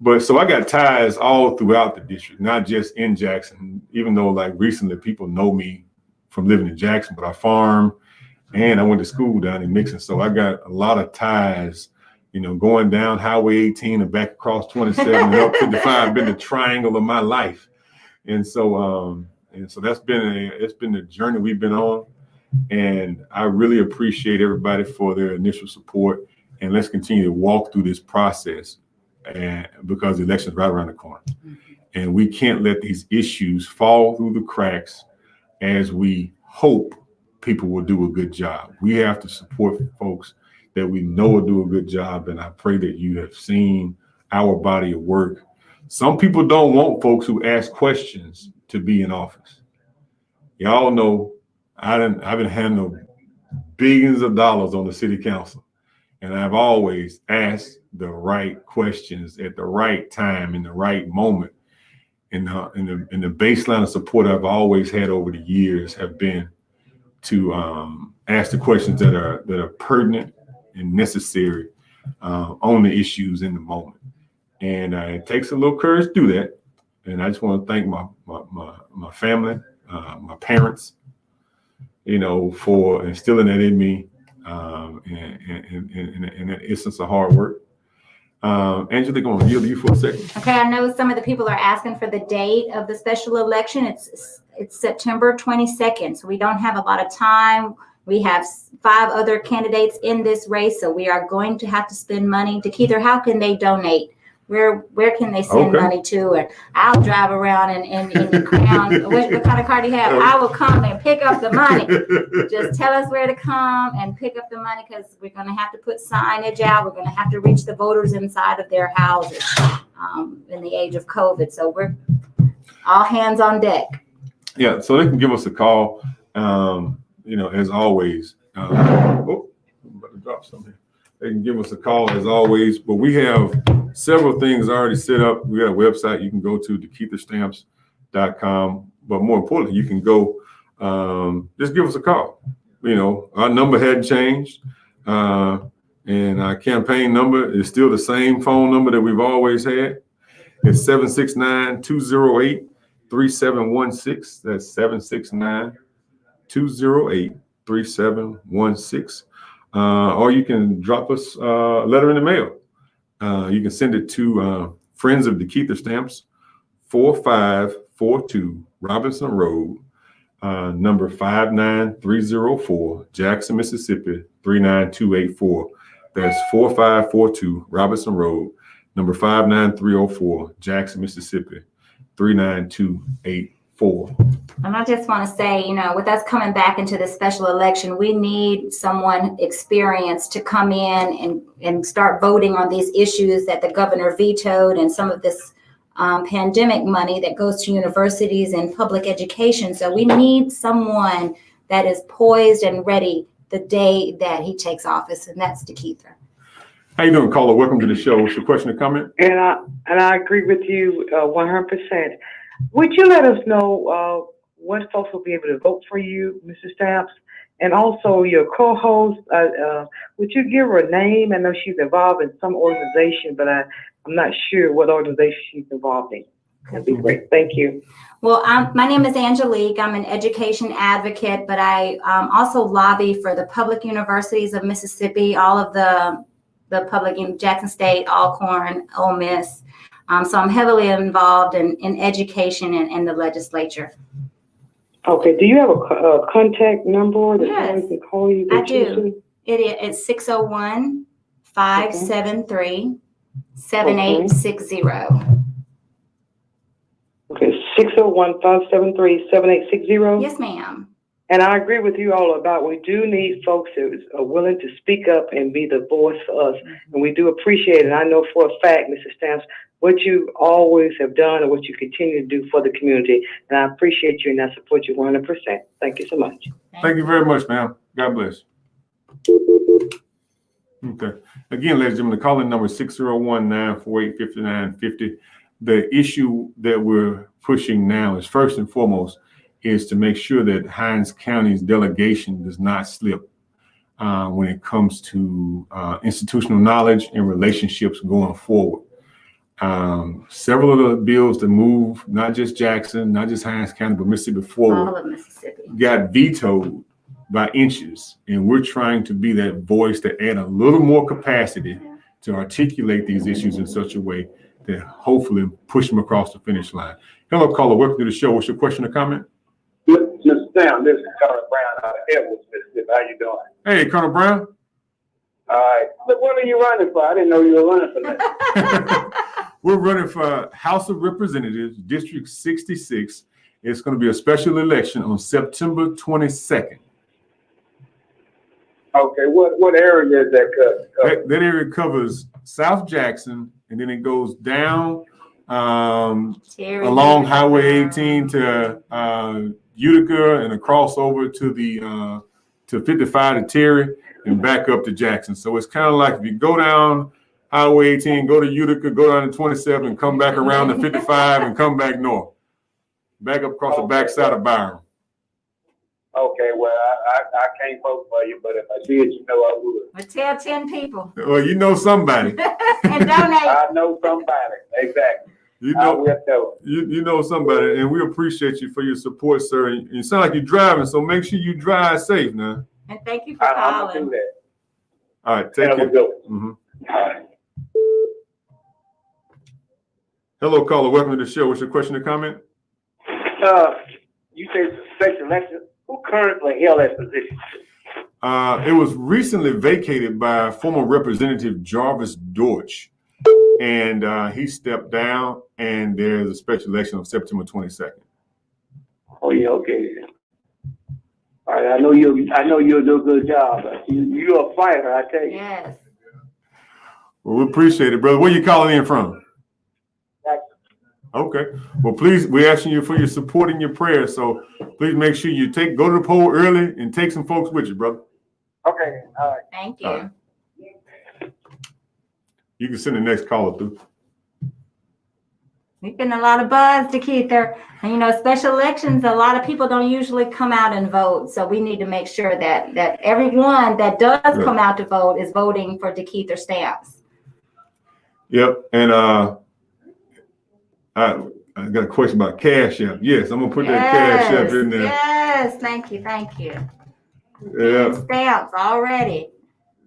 [SPEAKER 1] But so I got ties all throughout the district, not just in Jackson, even though like recently people know me from living in Jackson, but I farm and I went to school down in Mixon. So I got a lot of ties, you know, going down Highway 18 and back across 27 and up 55, been the triangle of my life. And so that's been the journey we've been on. And I really appreciate everybody for their initial support. And let's continue to walk through this process, and because the election is right around the corner. And we can't let these issues fall through the cracks as we hope people will do a good job. We have to support folks that we know will do a good job. And I pray that you have seen our body of work. Some people don't want folks who ask questions to be in office. Y'all know I've been handling billions of dollars on the city council, and I've always asked the right questions at the right time in the right moment. And the baseline of support I've always had over the years have been to ask the questions that are pertinent and necessary on the issues in the moment. And it takes a little courage to do that. And I just want to thank my family, my parents, you know, for instilling that in me, and that essence of hard work. Angelique, I'm going to yield to you for a second.
[SPEAKER 2] Okay, I know some of the people are asking for the date of the special election. It's September 22nd, so we don't have a lot of time. We have 5 other candidates in this race, so we are going to have to spend money. Keither, how can they donate? Where can they send money to? And I'll drive around in the Crown. What kind of car do you have? I will come and pick up the money. Just tell us where to come and pick up the money, because we're going to have to put signage out. We're going to have to reach the voters inside of their houses in the age of COVID. So we're all hands on deck.
[SPEAKER 1] Yeah, so they can give us a call. As always. I'm about to drop something. They can give us a call as always, but we have several things already set up. We got a website you can go to, thekeitherstamps.com. But more importantly, you can go, just give us a call. Our number hadn't changed. And our campaign number is still the same phone number that we've always had. It's 769-208-3716. That's 769-208-3716. Or you can drop us a letter in the mail. You can send it to Friends of the Keither Stamps, 4542 Robinson Road, number 59304, Jackson, Mississippi, 39284. That's 4542 Robinson Road, number 59304, Jackson, Mississippi, 39284.
[SPEAKER 2] And I just want to say, with us coming back into this special election, we need someone experienced to come in and start voting on these issues that the governor vetoed, and some of this pandemic money that goes to universities and public education. So we need someone that is poised and ready the day that he takes office, and that's Keither.
[SPEAKER 1] How you doing, caller? Welcome to the show. What's your question or comment?
[SPEAKER 5] And I agree with you 100%. Would you let us know when folks will be able to vote for you, Mr. Stamps, and also your co-host? Would you give her a name? I know she's involved in some organization, but I'm not sure what organization she's involved in. That'd be great. Thank you.
[SPEAKER 2] Well, my name is Angelique. I'm an education advocate, but I also lobby for the public universities of Mississippi, all of the public in Jackson State, Alcorn, Ole Miss. So I'm heavily involved in education and the legislature.
[SPEAKER 5] Okay. Do you have a contact number that
[SPEAKER 2] Yes,
[SPEAKER 5] someone can call you?
[SPEAKER 2] I do. It's 601-573-7860.
[SPEAKER 5] Okay, 601-573-7860.
[SPEAKER 2] Yes, ma'am.
[SPEAKER 5] And I agree with you all about we do need folks that are willing to speak up and be the voice for us. And we do appreciate it. I know for a fact, Mr. Stamps, what you always have done and what you continue to do for the community. And I appreciate you and I support you 100%. Thank you so much.
[SPEAKER 1] Thank you very much, ma'am. God bless. Okay. Again, ladies and gentlemen, the calling number is 601-948-5950. The issue that we're pushing now is first and foremost is to make sure that Hinds County's delegation does not slip when it comes to institutional knowledge and relationships going forward. Several of the bills that move, not just Jackson, not just Hinds County, but Mississippi forward,
[SPEAKER 2] All of Mississippi
[SPEAKER 1] got vetoed by inches. And we're trying to be that voice to add a little more capacity to articulate these issues in such a way that hopefully push them across the finish line. Hello, caller. Welcome to the show. What's your question or comment?
[SPEAKER 6] Mr. Sam, this is Colonel Brown out of Edwards, Mississippi. How you doing?
[SPEAKER 1] Hey, Colonel Brown.
[SPEAKER 6] All right. But what are you running for? I didn't know you were running for that.
[SPEAKER 1] We're running for House of Representatives, District 66. It's going to be a special election on September 22nd.
[SPEAKER 6] Okay. What area is that cover?
[SPEAKER 1] That area covers South Jackson, and then it goes down along Highway 18 to Utica and across over to the to 55 to Terry and back up to Jackson. So it's kind of like if you go down Highway 18, go to Utica, go down to 27, and come back around to 55 and come back north, back up across the backside of Byron.
[SPEAKER 6] Okay, well, I can't vote for you, but if I did, I would.
[SPEAKER 2] Well, tell 10 people.
[SPEAKER 1] Well, you know somebody.
[SPEAKER 2] And donate.
[SPEAKER 6] I know somebody. Exactly.
[SPEAKER 1] You
[SPEAKER 6] I will tell them.
[SPEAKER 1] you know somebody, and we appreciate you for your support, sir. You sound like you're driving, so make sure you drive safe now.
[SPEAKER 2] And thank you for
[SPEAKER 6] I'm
[SPEAKER 2] calling.
[SPEAKER 6] going to do that.
[SPEAKER 1] All right, take care.
[SPEAKER 6] Mm-hmm. All right.
[SPEAKER 1] Hello, caller. Welcome to the show. What's your question or comment?
[SPEAKER 6] You say it's a special election. Who currently held that position?
[SPEAKER 1] It was recently vacated by former Representative Jarvis Deutsch, and he stepped down. And there's a special election on September 22nd.
[SPEAKER 6] Oh yeah, okay. All right, I know you'll do a good job. You're a fighter, I tell you.
[SPEAKER 2] Yes.
[SPEAKER 1] Well, we appreciate it, brother. Where you calling in from? Okay. Well, please, we're asking you for your support and your prayers. So please make sure you go to the poll early and take some folks with you, brother.
[SPEAKER 6] Okay, all right.
[SPEAKER 2] Thank you.
[SPEAKER 1] All right. You can send the next caller through.
[SPEAKER 2] We've been a lot of buzz, DeKeither. And you know, special elections, a lot of people don't usually come out and vote. So we need to make sure that everyone that does come out to vote is voting for DeKeither stamps.
[SPEAKER 1] Yep. And I got a question about Cash App. Yes, I'm gonna put that Cash App in there.
[SPEAKER 2] Yes, thank you.
[SPEAKER 1] Yeah.
[SPEAKER 2] Stamps already.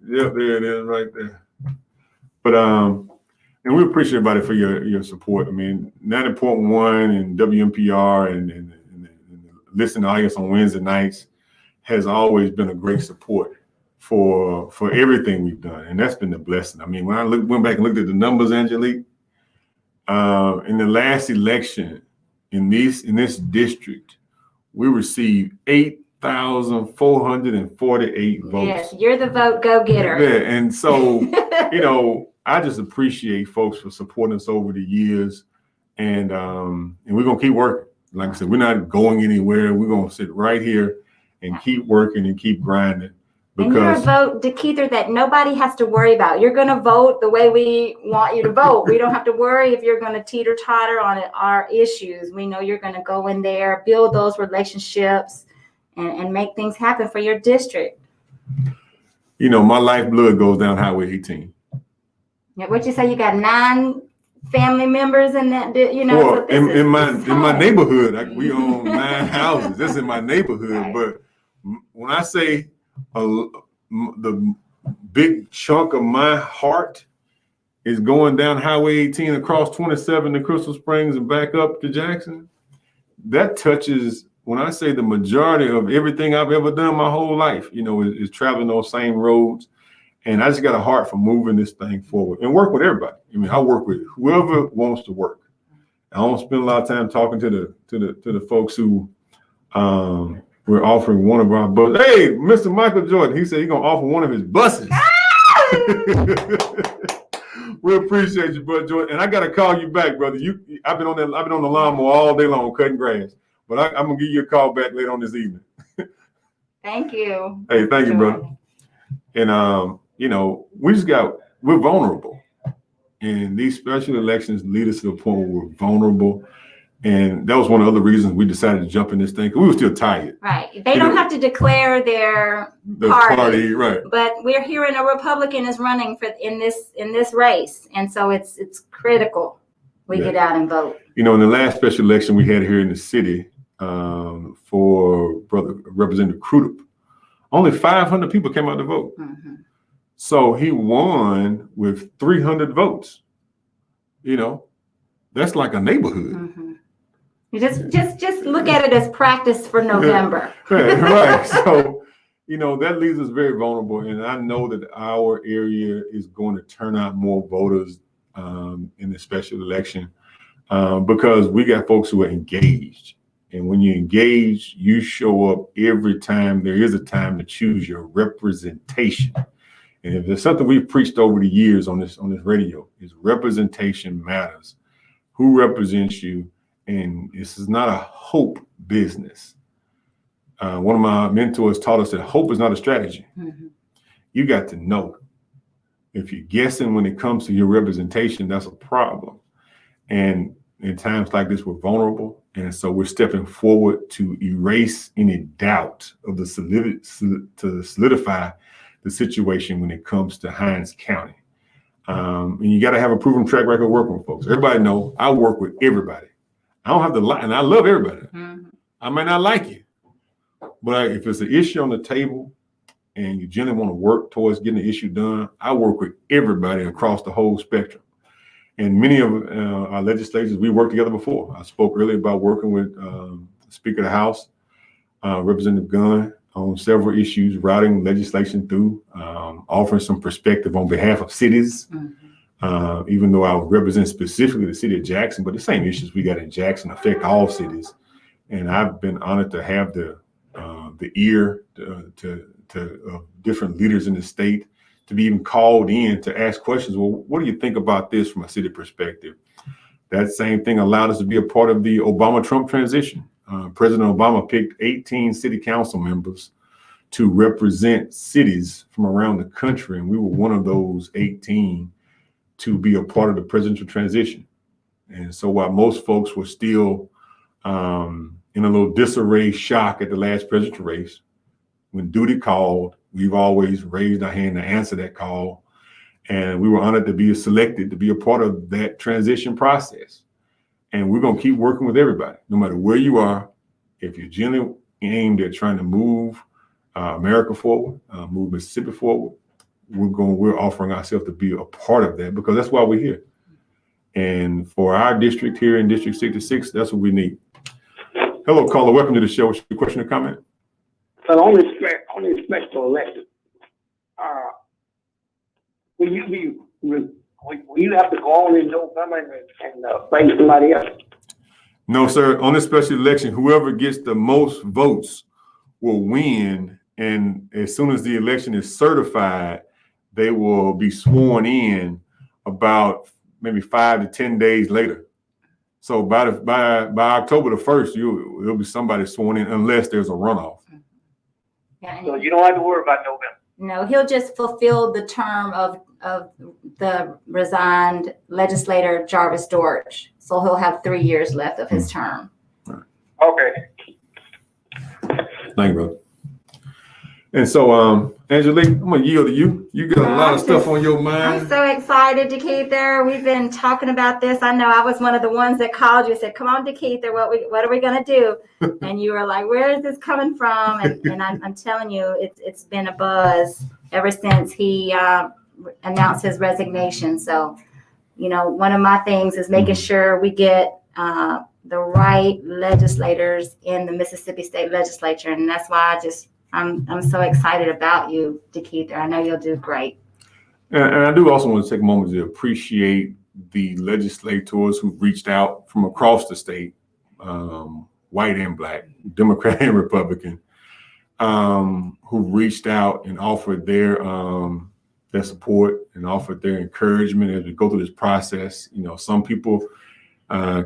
[SPEAKER 1] Yep, there it is right there. But and we appreciate everybody for your support. I mean, 90.1 and WMPR and listening audience on Wednesday nights has always been a great support for everything we've done, and that's been the blessing. I mean, when I went back and looked at the numbers, Angelique, in the last election in this district, we received 8,448 votes.
[SPEAKER 2] Yes, you're the vote go-getter.
[SPEAKER 1] Yeah, and so you know, I just appreciate folks for supporting us over the years, and we're gonna keep working. Like I said, we're not going anywhere. We're gonna sit right here and keep working and keep grinding.
[SPEAKER 2] And you're a vote, DeKeither, that nobody has to worry about. You're going to vote the way we want you to vote. We don't have to worry if you're going to teeter-totter on our issues. We know you're going to go in there, build those relationships, and make things happen for your district.
[SPEAKER 1] You know, my lifeblood goes down Highway 18.
[SPEAKER 2] Yeah, what'd you say? You got 9 family members in that, you know?
[SPEAKER 1] Well,
[SPEAKER 2] so
[SPEAKER 1] in my neighborhood, we own 9 houses. That's in my neighborhood.
[SPEAKER 2] Right.
[SPEAKER 1] But when I say the big chunk of my heart is going down Highway 18 across 27 to Crystal Springs and back up to Jackson, that touches, when I say the majority of everything I've ever done my whole life, you know, is traveling those same roads. And I just got a heart for moving this thing forward and work with everybody. I mean, I work with whoever wants to work. I don't spend a lot of time talking to the folks who we're offering one of our buses. Hey, Mr. Michael Jordan, he said he's gonna offer one of his buses. We appreciate you, brother Jordan. And I gotta call you back, brother. I've been on the lawnmower all day long cutting grass. But I'm gonna give you a call back later on this evening.
[SPEAKER 2] Thank you.
[SPEAKER 1] Hey, thank you, brother. And you know, we're vulnerable. And these special elections lead us to the point where we're vulnerable. And that was one of the other reasons we decided to jump in this thing, because we were still tired.
[SPEAKER 2] Right. They don't have to declare their party,
[SPEAKER 1] right?
[SPEAKER 2] But we're hearing a Republican is running in this race, and so it's critical we get out and vote.
[SPEAKER 1] You know, in the last special election we had here in the city for Representative Crudup, only 500 people came out to vote.
[SPEAKER 2] Mm-hmm.
[SPEAKER 1] So he won with 300 votes. You know, that's like a neighborhood.
[SPEAKER 2] Mm-hmm. You just look at it as practice for November.
[SPEAKER 1] Right. So, you know, that leaves us very vulnerable. And I know that our area is going to turn out more voters in the special election because we got folks who are engaged. And when you engage, you show up every time there is a time to choose your representation. And if there's something we've preached over the years on this radio, is representation matters. Who represents you? And this is not a hope business. One of my mentors taught us that hope is not a strategy. Mm-hmm. You got to know. If you're guessing when it comes to your representation, that's a problem. And in times like this, we're vulnerable. And so we're stepping forward to erase any doubt of to solidify the situation when it comes to Hinds County. And you got to have a proven track record working with folks. Everybody know I work with everybody. I don't have to lie, and I love everybody. Mm-hmm. I may not like you, but if it's an issue on the table and you generally want to work towards getting the issue done, I work with everybody across the whole spectrum. And many of our legislators, we worked together before. I spoke earlier about working with Speaker of the House, Representative Gunn, on several issues, routing legislation through, offering some perspective on behalf of cities. Even though I represent specifically the city of Jackson, but the same issues we got in Jackson affect all cities. And I've been honored to have the ear to different leaders in the state, to be even called in to ask questions. Well, what do you think about this from a city perspective? That same thing allowed us to be a part of the Obama-Trump transition. President Obama picked 18 city council members to represent cities from around the country, and we were one of those 18 to be a part of the presidential transition. And so while most folks were still in a little disarray, shock at the last presidential race, when duty called, we've always raised our hand to answer that call. And we were honored to be selected to be a part of that transition process. And we're gonna keep working with everybody, no matter where you are. If you're genuinely aimed at trying to move America forward, move Mississippi forward, we're offering ourselves to be a part of that, because that's why we're here. And for our district here in District 66, that's what we need. Hello, caller. Welcome to the show. What's your question or comment?
[SPEAKER 6] So on this special election, will you have to go on in November and face somebody else?
[SPEAKER 1] No, sir. On this special election, whoever gets the most votes will win. And as soon as the election is certified, they will be sworn in about maybe 5 to 10 days later. So by October the 1st, there'll be somebody sworn in, unless there's a runoff.
[SPEAKER 2] Yeah,
[SPEAKER 6] So you don't have to worry about November.
[SPEAKER 2] no, he'll just fulfill the term of the resigned legislator Jarvis Dortch. So he'll have 3 years left of his term.
[SPEAKER 6] Okay.
[SPEAKER 1] Thank you, brother. And so, Angelique, I'm gonna yield to you. You got a lot of stuff on your mind.
[SPEAKER 2] I'm so excited, Dekeither. We've been talking about this. I know I was one of the ones that called you and said, "Come on, Dekeither, what are we gonna do?" And you were like, "Where is this coming from?" And I'm telling you, it's been a buzz ever since he announced his resignation. So, one of my things is making sure we get the right legislators in the Mississippi State Legislature, and that's why I'm so excited about you, Dekeither. I know you'll do great.
[SPEAKER 1] And I do also want to take a moment to appreciate the legislators who reached out from across the state, white and black, Democrat and Republican, who reached out and offered their support and offered their encouragement as we go through this process. Some people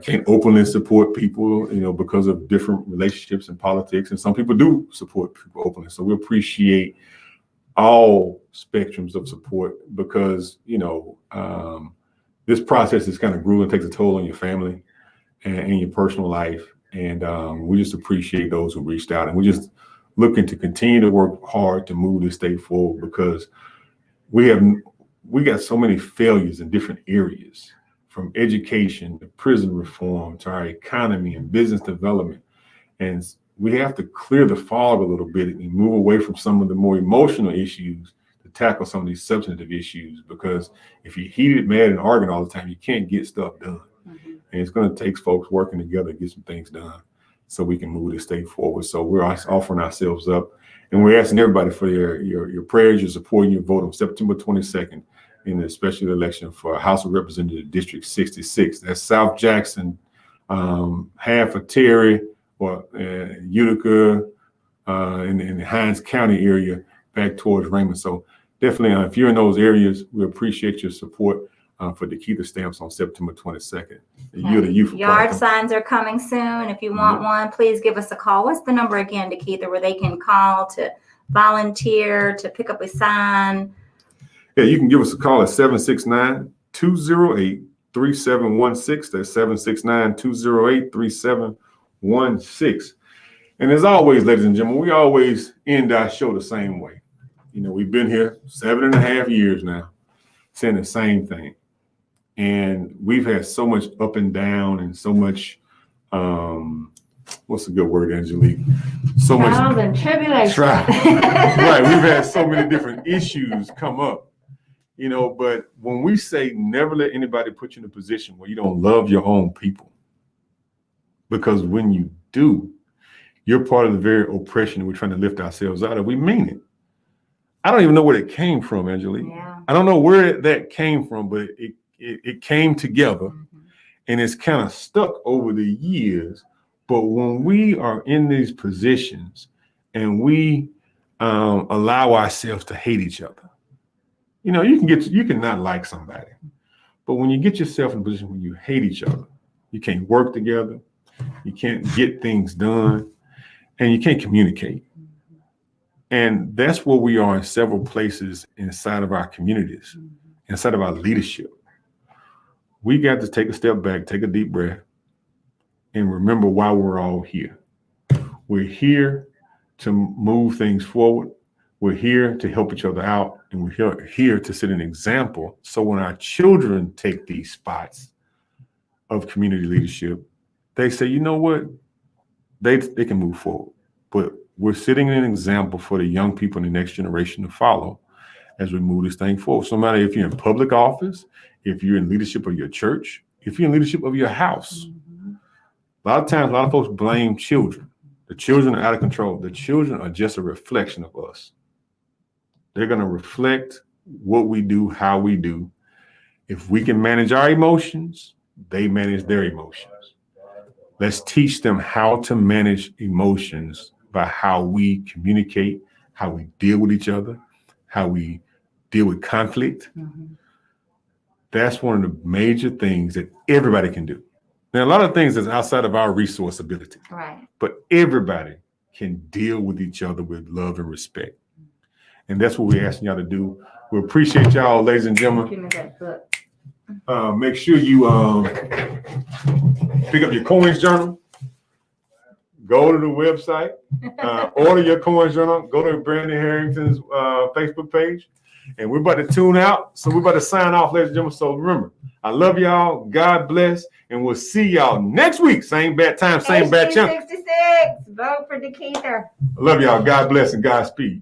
[SPEAKER 1] can't openly support people, because of different relationships in politics, and some people do support people openly. So we appreciate all spectrums of support, because this process is kind of grueling, takes a toll on your family and your personal life, and we just appreciate those who reached out, and we're just looking to continue to work hard to move this state forward, because we got so many failures in different areas, from education to prison reform to our economy and business development. And we have to clear the fog a little bit and move away from some of the more emotional issues to tackle some of these substantive issues, because if you're heated, mad, and arguing all the time, you can't get stuff done. And it's going to take folks working together to get some things done so we can move the state forward. So we're offering ourselves up, and we're asking everybody for your prayers, your support, and your vote on September 22nd. In the special election for House of Representatives District 66. That's South Jackson, half of Terry or Utica, in the Hinds County area back towards Raymond. So definitely, if you're in those areas, we appreciate your support for Dekeither Stamps on September 22nd.
[SPEAKER 2] Yard signs are coming soon. If you want one, please give us a call. What's the number again, Dekeither, where they can call to volunteer, to pick up a sign?
[SPEAKER 1] Yeah, you can give us a call at 769-208-3716. That's 769-208-3716. And as always, ladies and gentlemen, we always end our show the same way. We've been here 7.5 years now, saying the same thing. And we've had so much up and down, and so much, what's a good word, Angelique? So much
[SPEAKER 2] trials and tribulations.
[SPEAKER 1] Right. We've had so many different issues come up. But when we say never let anybody put you in a position where you don't love your own people, because when you do, You're part of the very oppression we're trying to lift ourselves out of. We mean it. I don't even know where it came from, Angelique.
[SPEAKER 2] Yeah.
[SPEAKER 1] I don't know where that came from, but it came together and it's kind of stuck over the years. But when we are in these positions and we allow ourselves to hate each other, you can not like somebody, but when you get yourself in a position where you hate each other, you can't work together, you can't get things done, and you can't communicate. And that's where we are in several places inside of our communities, inside of our leadership. We got to take a step back, take a deep breath, and remember why we're all here. We're here to move things forward. We're here to help each other out, and we're here to set an example. So when our children take these spots of community leadership, they say, you know what? They can move forward. But we're setting an example for the young people in the next generation to follow as we move this thing forward. So no matter if you're in public office, if you're in leadership of your church, if you're in leadership of your house, a lot of times, a lot of folks blame children. The children are out of control. The children are just a reflection of us. They're going to reflect what we do, how we do. If we can manage our emotions, they manage their emotions. Let's teach them how to manage emotions by how we communicate, how we deal with each other, how we deal with conflict. That's one of the major things that everybody can do. Now, a lot of things is outside of our resource ability,
[SPEAKER 2] Right.
[SPEAKER 1] but everybody can deal with each other with love and respect. And that's what we're asking y'all to do. We appreciate y'all, ladies and gentlemen.
[SPEAKER 2] Give me that book.
[SPEAKER 1] Make sure you pick up your coins journal. Go to the website, order your coins journal. Go to Brandon Harrington's Facebook page, and we're about to tune out. So we're about to sign off, ladies and gentlemen. So remember, I love y'all. God bless, and we'll see y'all next week. Same bad time, same bad channel.
[SPEAKER 2] 66. Vote for Dekeither.
[SPEAKER 1] I love y'all. God bless and Godspeed.